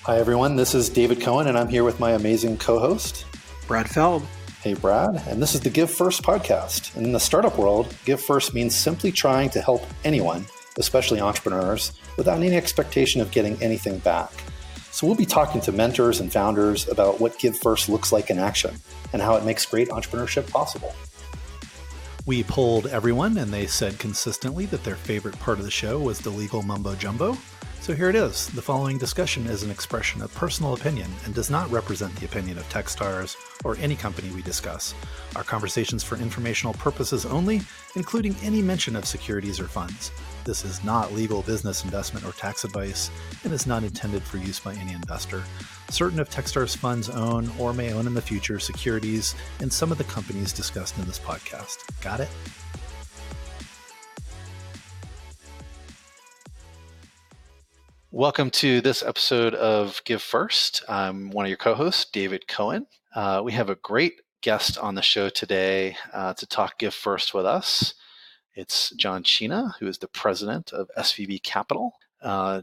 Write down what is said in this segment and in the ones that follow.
Hi, everyone. This is David Cohen, and I'm here with my amazing co-host, Brad Feld. Hey, Brad. And this is the Give First podcast. In the startup world, Give First means simply trying to help anyone, especially entrepreneurs, without any expectation of getting anything back. So we'll be talking to mentors and founders about what Give First looks like in action and how it makes great entrepreneurship possible. We polled everyone, and they said consistently that their favorite part of the show was the legal mumbo jumbo. So here it is. The following discussion is an expression of personal opinion and does not represent the opinion of Techstars or any company we discuss. Our conversations for informational purposes only, including any mention of securities or funds. This is not legal, business, investment, or tax advice and is not intended for use by any investor. Certain of Techstars funds own or may own in the future securities in some of the companies discussed in this podcast. Got it? Welcome to this episode of Give First. I'm one of your co-hosts, David Cohen. We have a great guest on the show today to talk Give First with us. It's John China, who is the president of SVB Capital.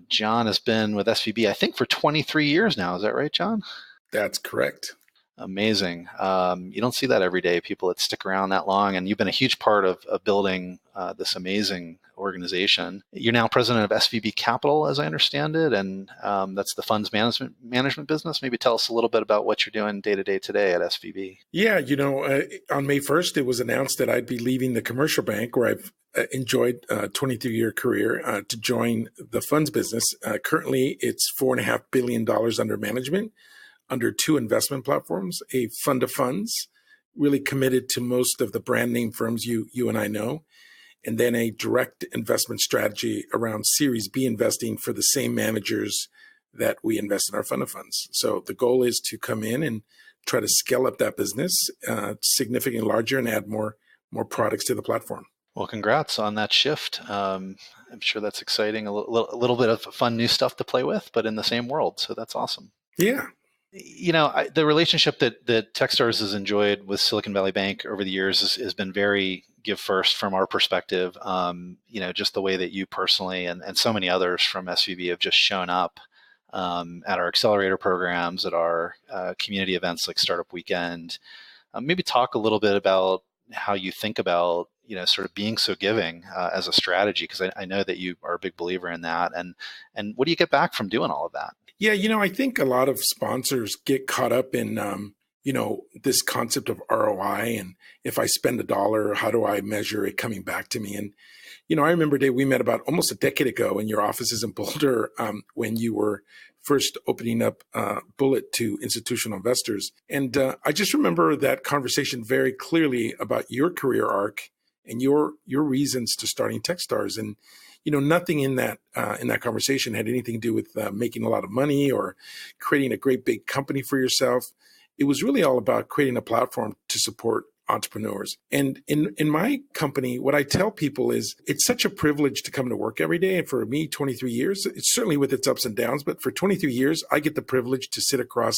John has been with SVB, I think, for 23 years now. Is that right, John? That's correct. Amazing. You don't see that every day, people that stick around that long. And you've been a huge part of building this amazing organization. You're now president of SVB Capital, as I understand it, and that's the funds management business. Maybe tell us a little bit about what you're doing day to day today at SVB. Yeah, on May 1st, it was announced that I'd be leaving the commercial bank, where I've enjoyed a 23-year career, to join the funds business. Currently, it's $4.5 billion under management, under two investment platforms, a fund of funds, really committed to most of the brand name firms you and I know, and then a direct investment strategy around Series B investing for the same managers that we invest in our fund of funds. So the goal is to come in and try to scale up that business significantly larger and add more products to the platform. Well, congrats on that shift. I'm sure that's exciting. A little bit of fun new stuff to play with, but in the same world. So that's awesome. Yeah. The relationship that Techstars has enjoyed with Silicon Valley Bank over the years has been very Give First from our perspective. Just the way that you personally and so many others from SVB have just shown up at our accelerator programs, at our community events like Startup Weekend. Maybe talk a little bit about how you think about sort of being so giving as a strategy, because I know that you are a big believer in that. And what do you get back from doing all of that? Yeah, I think a lot of sponsors get caught up in, this concept of ROI. And if I spend $1, how do I measure it coming back to me? And, I remember, Dave, we met about almost a decade ago in your offices in Boulder when you were first opening up Bullet to institutional investors. And I just remember that conversation very clearly about your career arc and your reasons to starting Techstars. And nothing in that conversation had anything to do with making a lot of money or creating a great big company for yourself. It was really all about creating a platform to support entrepreneurs. And in my company, what I tell people is it's such a privilege to come to work every day. And for me, 23 years, it's certainly with its ups and downs, but for 23 years, I get the privilege to sit across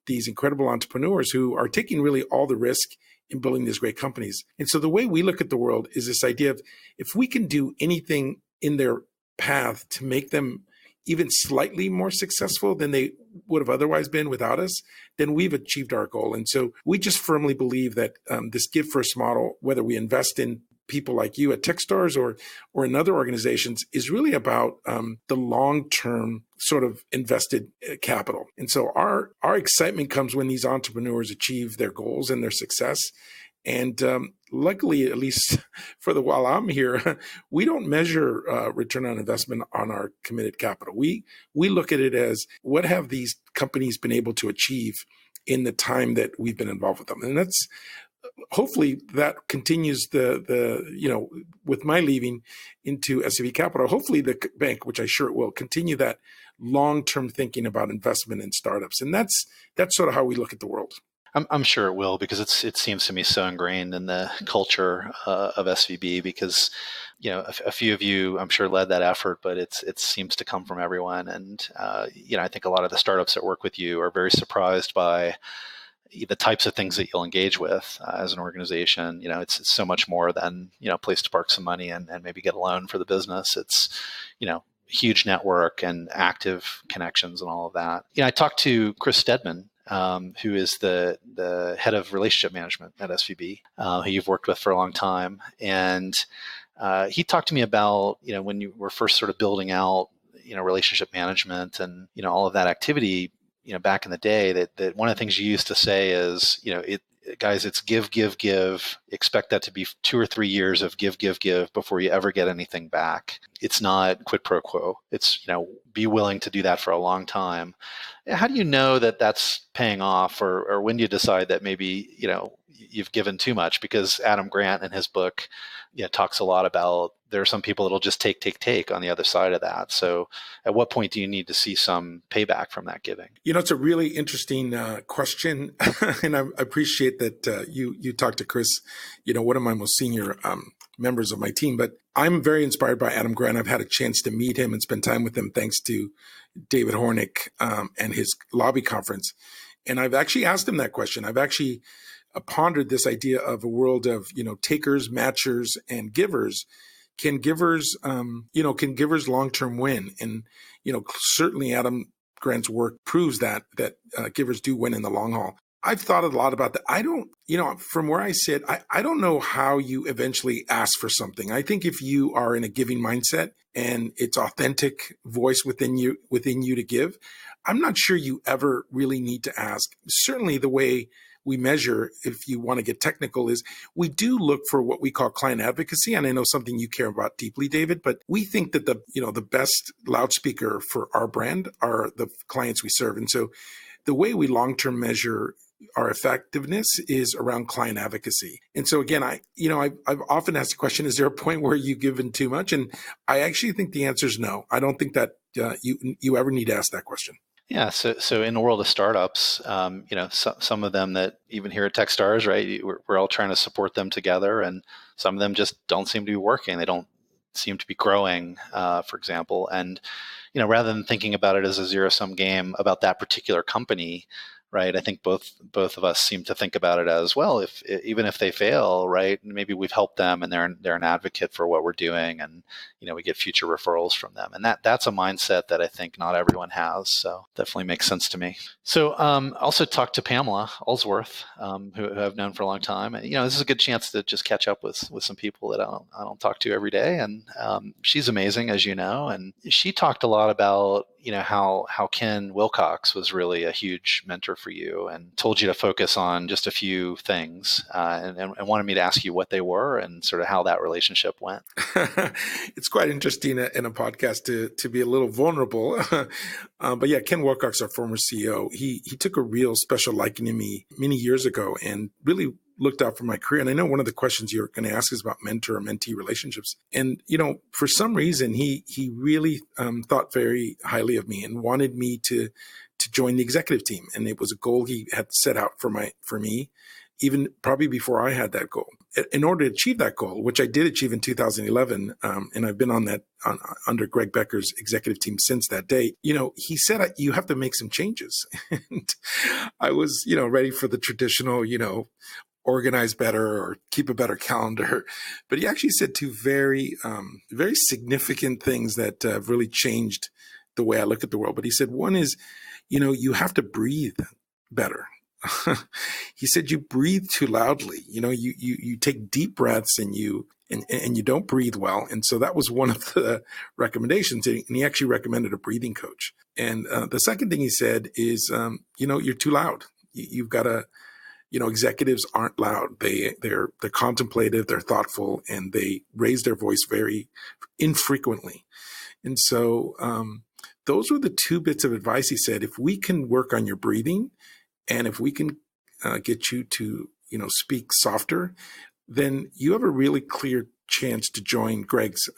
these incredible entrepreneurs who are taking really all the risk in building these great companies. And so the way we look at the world is this idea of if we can do anything in their path to make them even slightly more successful than they would have otherwise been without us, then we've achieved our goal. And so we just firmly believe that this Give First model, whether we invest in people like you at Techstars or in other organizations, is really about the long-term sort of invested capital. And so our excitement comes when these entrepreneurs achieve their goals and their success. And luckily, at least for the while I'm here, we don't measure return on investment on our committed capital. We look at it as what have these companies been able to achieve in the time that we've been involved with them, and that's hopefully that continues with my leaving into SVB Capital. Hopefully the bank, which I sure it will, continue that long-term thinking about investment in startups, and that's sort of how we look at the world. I'm sure it will, because it seems to me so ingrained in the culture of SVB, because a few of you, I'm sure, led that effort, but it seems to come from everyone. And I think a lot of the startups that work with you are very surprised by the types of things that you'll engage with as an organization. It's so much more than a place to park some money and maybe get a loan for the business. It's huge network and active connections and all of that. I talked to Chris Stedman, who is the head of relationship management at SVB, who you've worked with for a long time. And he talked to me about, when you were first sort of building out, relationship management and, all of that activity, back in the day, that one of the things you used to say is, guys, it's give, give, give. Expect that to be 2 or 3 years of give, give, give before you ever get anything back. It's not quid pro quo. It's, be willing to do that for a long time. How do you know that that's paying off, or when do you decide that maybe, you've given too much? Because Adam Grant in his book, talks a lot about there are some people that'll just take on the other side of that. So at what point do you need to see some payback from that giving? It's a really interesting question. And I appreciate that you talked to Chris, one of my most senior members of my team. But I'm very inspired by Adam Grant. I've had a chance to meet him and spend time with him thanks to David Hornick and his lobby conference. And I've actually asked him that question. I've actually pondered this idea of a world of, takers, matchers, and givers. Can givers long-term win? And, certainly Adam Grant's work proves that givers do win in the long haul. I've thought a lot about that. I don't, from where I sit, I don't know how you eventually ask for something. I think if you are in a giving mindset and it's authentic voice within you to give, I'm not sure you ever really need to ask. Certainly the way we measure, if you want to get technical, is we do look for what we call client advocacy. And I know something you care about deeply, David, but we think that the best loudspeaker for our brand are the clients we serve. And so the way we long-term measure our effectiveness is around client advocacy. And so again, I've often asked the question, is there a point where you've given too much? And I actually think the answer is no. I don't think that you ever need to ask that question. Yeah. So in the world of startups, some of them that even here at Techstars, right, we're all trying to support them together, and some of them just don't seem to be working. They don't seem to be growing, for example. And, rather than thinking about it as a zero-sum game about that particular company, right, I think both of us seem to think about it as, well, even if they fail, right, maybe we've helped them and they're an advocate for what we're doing, and we get future referrals from them. And that's a mindset that I think not everyone has. So definitely makes sense to me. So also talked to Pamela Allsworth, who I've known for a long time. And, this is a good chance to just catch up with some people that I don't talk to every day. And she's amazing, as you know. And she talked a lot about, how Ken Wilcox was really a huge mentor for you and told you to focus on just a few things and wanted me to ask you what they were and sort of how that relationship went. It's quite interesting in a podcast to be a little vulnerable. But yeah, Ken Wilcox, our former CEO, he took a real special liking to me many years ago and really looked out for my career. And I know one of the questions you're going to ask is about mentor-mentee relationships. And, for some reason, he really thought very highly of me and wanted me to join the executive team. And it was a goal he had set out for me, even probably before I had that goal. In order to achieve that goal, which I did achieve in 2011, and I've been on that under Greg Becker's executive team since that day, he said, you have to make some changes. And I was, ready for the traditional, organize better or keep a better calendar. But he actually said two very, very significant things that have really changed the way I look at the world. But he said, one is, you have to breathe better. He said, you breathe too loudly. You take deep breaths and you don't breathe well. And so that was one of the recommendations. And he actually recommended a breathing coach. And the second thing he said is, you're too loud. You've got to, executives aren't loud. They're contemplative, they're thoughtful, and they raise their voice very infrequently. And so those were the two bits of advice he said. If we can work on your breathing, and if we can get you to, speak softer, then you have a really clear chance to join Greg's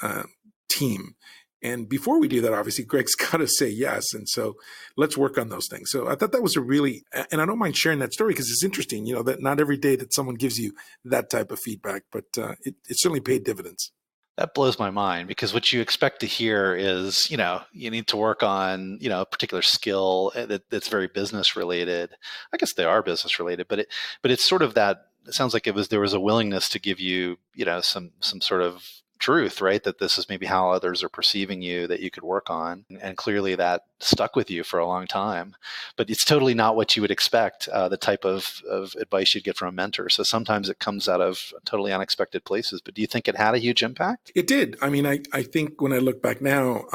team. And before we do that, obviously, Greg's got to say yes. And so let's work on those things. So I thought that was and I don't mind sharing that story because it's interesting, that not every day that someone gives you that type of feedback, but it certainly paid dividends. That blows my mind, because what you expect to hear is, you need to work on, a particular skill that's very business related. I guess they are business related, but it's sort of that. It sounds like there was a willingness to give you, some sort of truth, right? That this is maybe how others are perceiving you that you could work on. And clearly that stuck with you for a long time. But it's totally not what you would expect, the type of advice you'd get from a mentor. So sometimes it comes out of totally unexpected places. But do you think it had a huge impact? It did. I mean, I think when I look back now,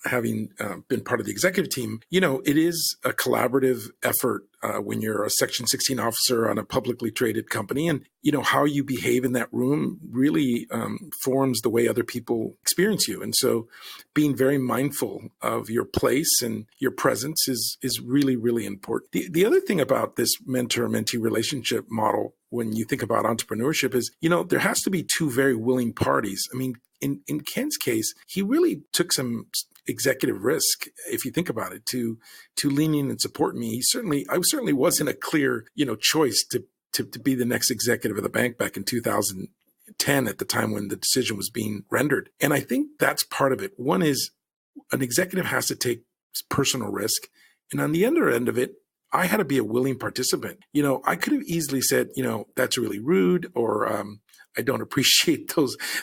having been part of the executive team, it is a collaborative effort when you're a Section 16 officer on a publicly traded company. And, how you behave in that room really forms the way other people experience you. And so being very mindful of your place and your presence is really, really important. The other thing about this mentor-mentee relationship model, when you think about entrepreneurship, is, there has to be two very willing parties. I mean, in Ken's case, he really took some executive risk, if you think about it, to lean in and support me. I certainly wasn't a clear, choice to be the next executive of the bank back in 2010 at the time when the decision was being rendered. And I think that's part of it. One is an executive has to take personal risk. And on the other end of it, I had to be a willing participant. I could have easily said, that's really rude, or I don't appreciate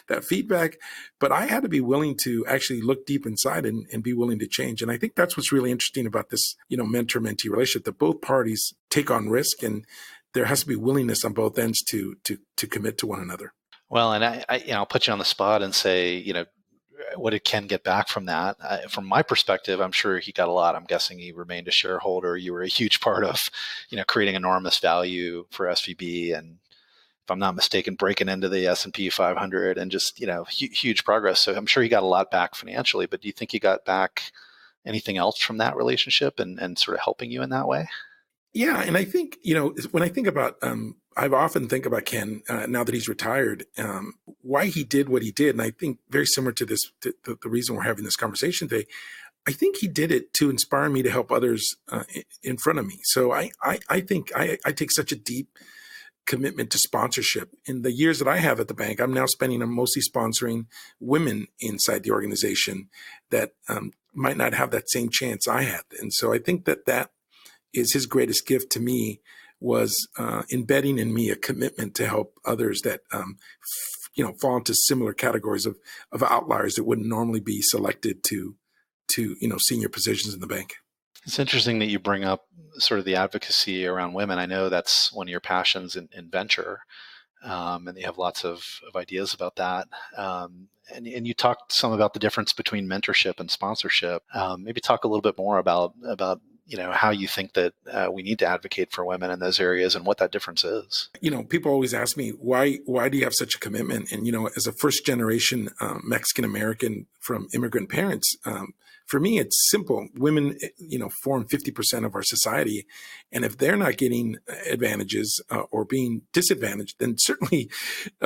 that feedback, but I had to be willing to actually look deep inside and be willing to change. And I think that's what's really interesting about this, mentor-mentee relationship, that both parties take on risk, and there has to be willingness on both ends to commit to one another. Well, and I'll put you on the spot and say, what did Ken get back from that? From my perspective, I'm sure he got a lot. I'm guessing he remained a shareholder. You were a huge part of, creating enormous value for SVB, and if I'm not mistaken, breaking into the S&P 500 and just, huge progress. So I'm sure he got a lot back financially, but do you think he got back anything else from that relationship and sort of helping you in that way? Yeah. And I think, when I think about, I've often think about Ken, now that he's retired, why he did what he did. And I think very similar to this, the reason we're having this conversation today, I think he did it to inspire me to help others in front of me. So I think I take such a deep commitment to sponsorship. In the years that I have at the bank, I'm now spending on mostly sponsoring women inside the organization that might not have that same chance I had. And so I think that is his greatest gift to me, was embedding in me a commitment to help others that fall into similar categories of outliers that wouldn't normally be selected to senior positions in the bank. It's interesting that you bring up sort of the advocacy around women. I know that's one of your passions in venture, and you have lots of ideas about that. And you talked some about the difference between mentorship and sponsorship. Maybe talk a little bit more about how you think that we need to advocate for women in those areas and what that difference is. People always ask me, why do you have such a commitment? And, as a first generation Mexican-American from immigrant parents, for me, it's simple. Women, form 50% of our society. And if they're not getting advantages or being disadvantaged, then certainly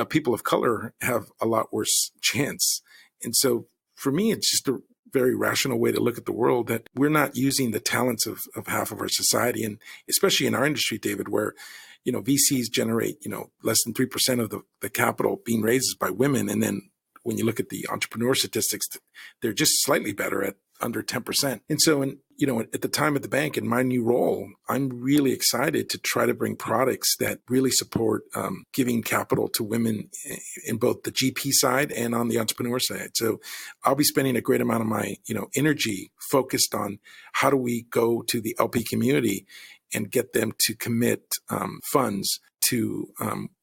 people of color have a lot worse chance. And so for me, it's just a very rational way to look at the world, that we're not using the talents of half of our society. And especially in our industry, David, where, VCs generate, less than 3% of the capital being raised by women. And then when you look at the entrepreneur statistics, they're just slightly better at under 10%. And so, at the time at the bank, in my new role, I'm really excited to try to bring products that really support giving capital to women in both the GP side and on the entrepreneur side. So I'll be spending a great amount of my, energy focused on how do we go to the LP community and get them to commit funds to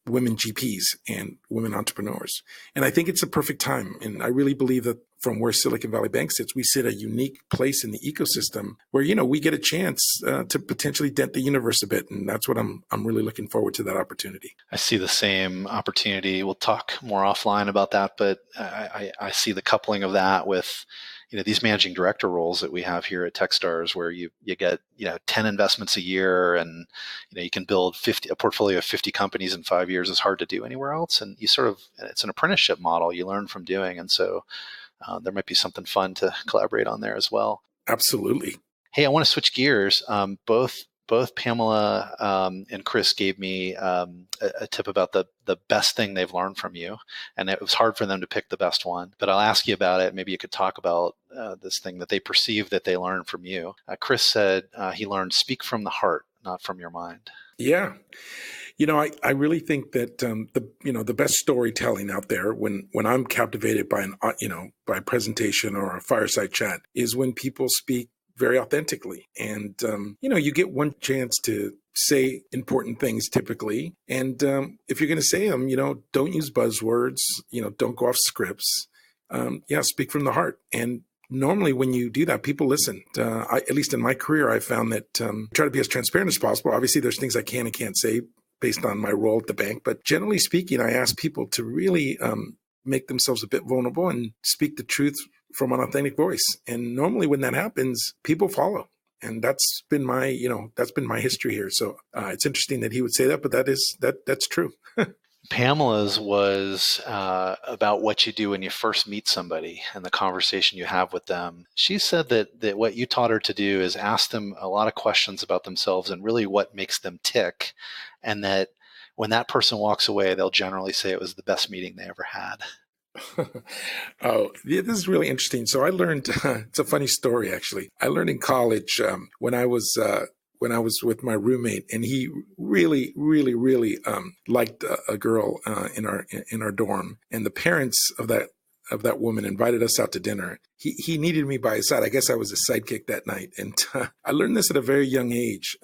women GPs and women entrepreneurs. And I think it's a perfect time. And I really believe that from where Silicon Valley Bank sits, we sit a unique place in the ecosystem where, we get a chance to potentially dent the universe a bit. And that's what I'm really looking forward to, that opportunity. I see the same opportunity. We'll talk more offline about that, but I see the coupling of that with these managing director roles that we have here at Techstars, where you get 10 investments a year, and you can build a portfolio of 50 companies in 5 years. Is hard to do anywhere else, and it's an apprenticeship model you learn from doing, and so there might be something fun to collaborate on there as well. Absolutely. Hey, I want to switch gears. Both Pamela and Chris gave me a tip about the best thing they've learned from you. And it was hard for them to pick the best one. But I'll ask you about it. Maybe you could talk about this thing that they perceive that they learned from you. Chris said he learned, speak from the heart, not from your mind. Yeah. I really think that the best storytelling out there when I'm captivated by by a presentation or a fireside chat is when people speak very authentically. And, you get one chance to say important things typically. And if you're going to say them, don't use buzzwords, don't go off scripts. Speak from the heart. And normally when you do that, people listen. At least in my career, I found that try to be as transparent as possible. Obviously, there's things I can and can't say based on my role at the bank. But generally speaking, I ask people to really make themselves a bit vulnerable and speak the truth from an authentic voice. And normally when that happens, people follow. And that's been my history here. So it's interesting that he would say that, but that's true. Pamela's was about what you do when you first meet somebody and the conversation you have with them. She said that what you taught her to do is ask them a lot of questions about themselves and really what makes them tick. And that when that person walks away, they'll generally say it was the best meeting they ever had. Oh, yeah, this is really interesting. So I learned, it's a funny story, actually. I learned in college when I was with my roommate, and he really, really, really liked a girl in our dorm, and the parents of that woman invited us out to dinner. He needed me by his side. I guess I was a sidekick that night, and I learned this at a very young age.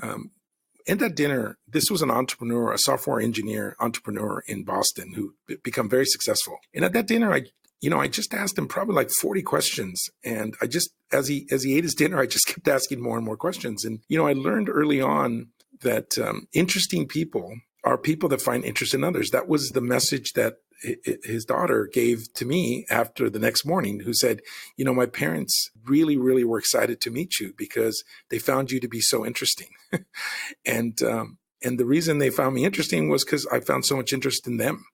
In that dinner, this was an entrepreneur, a software engineer entrepreneur in Boston who become very successful. And at that dinner, I just asked him probably like 40 questions. And I just, as he ate his dinner, I just kept asking more and more questions. And, I learned early on that interesting people are people that find interest in others. That was the message that his daughter gave to me after the next morning, who said, my parents really, really were excited to meet you because they found you to be so interesting. And the reason they found me interesting was because I found so much interest in them.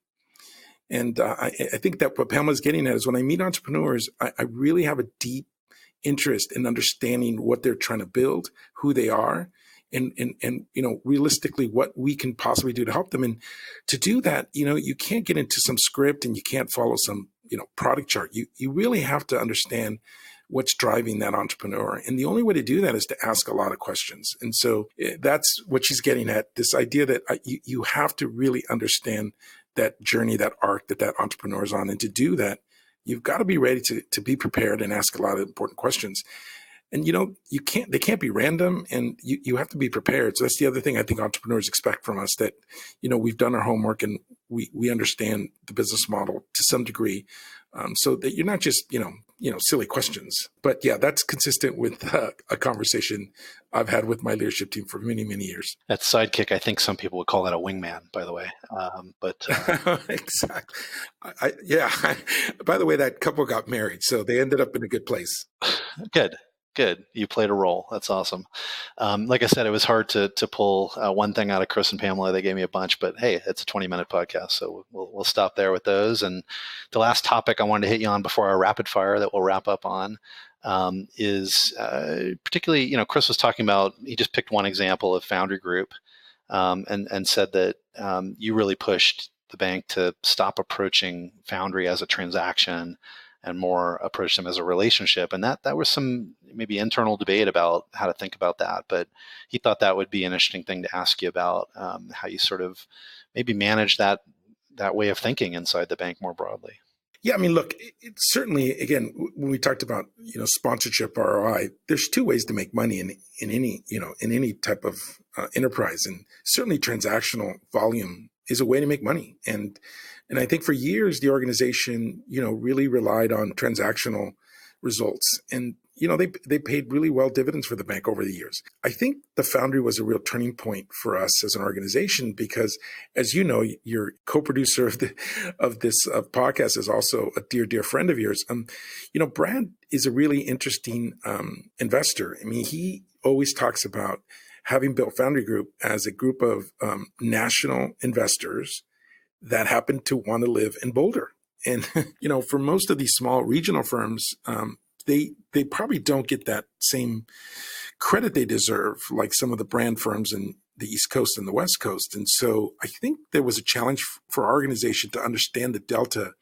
And I think that what Pamela's getting at is when I meet entrepreneurs, I really have a deep interest in understanding what they're trying to build, who they are, and realistically what we can possibly do to help them. And to do that, you can't get into some script and you can't follow some, product chart. You really have to understand what's driving that entrepreneur. And the only way to do that is to ask a lot of questions. And so that's what she's getting at, this idea that you have to really understand that journey, that arc that entrepreneur is on. And to do that, you've got to be ready to be prepared and ask a lot of important questions. And, they can't be random, and you have to be prepared. So that's the other thing I think entrepreneurs expect from us, that, we've done our homework and we understand the business model to some degree, so that you're not just, silly questions. But yeah, that's consistent with a conversation I've had with my leadership team for many, many years. That sidekick, I think some people would call that a wingman, by the way. Exactly. By the way, that couple got married, so they ended up in a good place. Good. You played a role. That's awesome. Like I said, it was hard to pull one thing out of Chris and Pamela. They gave me a bunch, but hey, it's a 20-minute podcast, so we'll stop there with those. And the last topic I wanted to hit you on before our rapid fire that we'll wrap up on is particularly, Chris was talking about, he just picked one example of Foundry Group and said that you really pushed the bank to stop approaching Foundry as a transaction and more approach them as a relationship. And that was some maybe internal debate about how to think about that. But he thought that would be an interesting thing to ask you about, how you sort of maybe manage that way of thinking inside the bank more broadly. Yeah, I mean, look, it's certainly, again, when we talked about, sponsorship ROI, there's two ways to make money in any type of enterprise. And certainly transactional volume is a way to make money. And I think for years, the organization, really relied on transactional results. And, they paid really well dividends for the bank over the years. I think the Foundry was a real turning point for us as an organization because, as you know, your co-producer of this podcast is also a dear, dear friend of yours. Brad is a really interesting investor. I mean, he always talks about having built Foundry Group as a group of national investors that happen to want to live in Boulder. And, for most of these small regional firms, they probably don't get that same credit they deserve, like some of the brand firms in the East Coast and the West Coast. And so I think there was a challenge for our organization to understand the delta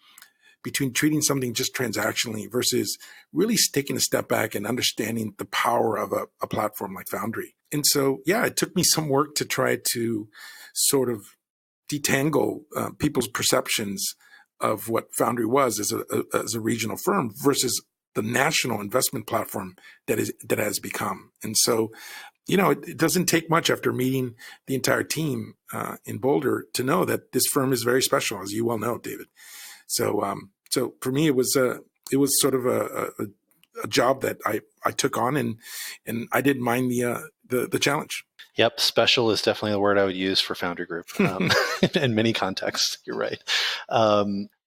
between treating something just transactionally versus really taking a step back and understanding the power of a platform like Foundry. And so, yeah, it took me some work to try to sort of detangle people's perceptions of what Foundry was as a regional firm versus the national investment platform that has become. And so, it doesn't take much after meeting the entire team in Boulder to know that this firm is very special, as you well know, David. So for me, it was sort of a job that I took on, and I didn't mind the challenge. Yep, special is definitely the word I would use for Foundry Group in many contexts. You're right.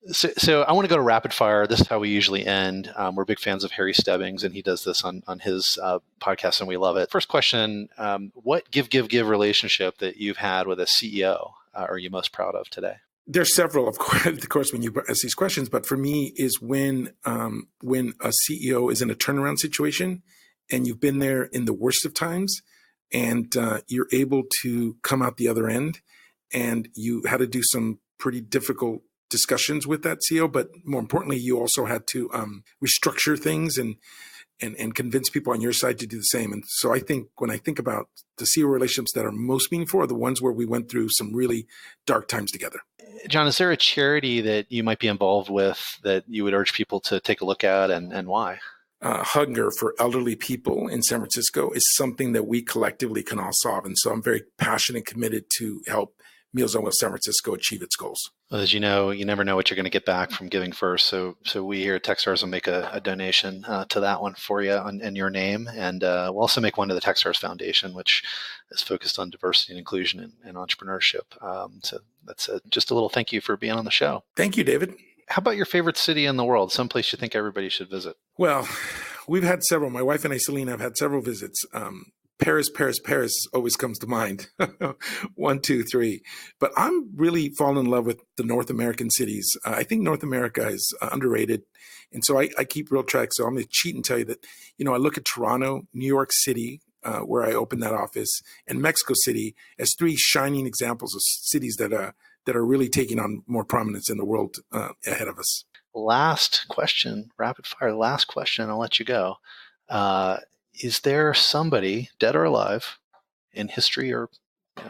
So I want to go to rapid fire. This is how we usually end. We're big fans of Harry Stebbings, and he does this on his podcast, and we love it. First question, what give relationship that you've had with a CEO are you most proud of today? There's several, of course, when you ask these questions, but for me is when a CEO is in a turnaround situation and you've been there in the worst of times and you're able to come out the other end, and you had to do some pretty difficult discussions with that CEO, but more importantly, you also had to restructure things and convince people on your side to do the same. And so I think when I think about the CEO relationships that are most meaningful are the ones where we went through some really dark times together. John, is there a charity that you might be involved with that you would urge people to take a look at, and why? Hunger for elderly people in San Francisco is something that we collectively can all solve. And so I'm very passionate and committed to help Meals on Wheels San Francisco achieve its goals. Well, as you know, you never know what you're going to get back from giving first. So we here at Techstars will make a donation to that one for you in your name. And we'll also make one to the Techstars Foundation, which is focused on diversity and inclusion and entrepreneurship. So that's just a little thank you for being on the show. Thank you, David. How about your favorite city in the world? Someplace you think everybody should visit? Well, we've had several. My wife and I, Selena, have had several visits. Paris always comes to mind. 1, 2, 3. But I'm really fallen in love with the North American cities. I think North America is underrated. And so I keep real track. So I'm going to cheat and tell you that, I look at Toronto, New York City, where I opened that office, and Mexico City as 3 shining examples of cities that are really taking on more prominence in the world ahead of us. Last question, rapid fire, last question, I'll let you go. Is there somebody, dead or alive, in history or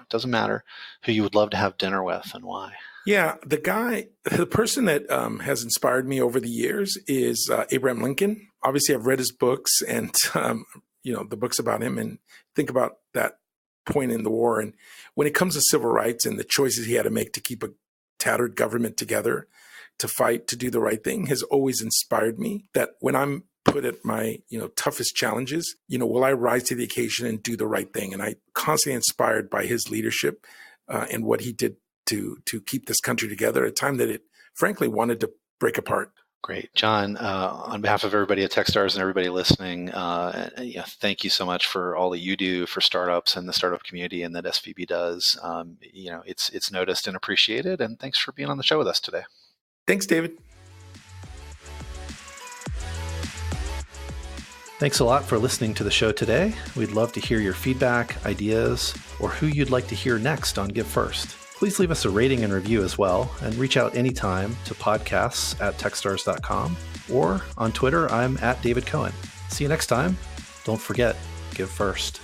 doesn't matter, who you would love to have dinner with, and why? Yeah, the person that has inspired me over the years is Abraham Lincoln. Obviously, I've read his books and the books about him, and think about that point in the war. And when it comes to civil rights and the choices he had to make to keep a tattered government together, to fight to do the right thing, has always inspired me. That when I'm put at my toughest challenges, will I rise to the occasion and do the right thing? And I constantly inspired by his leadership and what he did to keep this country together at a time that it frankly wanted to break apart. Great. John, on behalf of everybody at Techstars and everybody listening, thank you so much for all that you do for startups and the startup community, and that SVB does. It's noticed and appreciated, and thanks for being on the show with us today. Thanks, David. Thanks a lot for listening to the show today. We'd love to hear your feedback, ideas, or who you'd like to hear next on Give First. Please leave us a rating and review as well, and reach out anytime to podcasts@techstars.com, or on Twitter, I'm @David Cohen. See you next time. Don't forget, give first.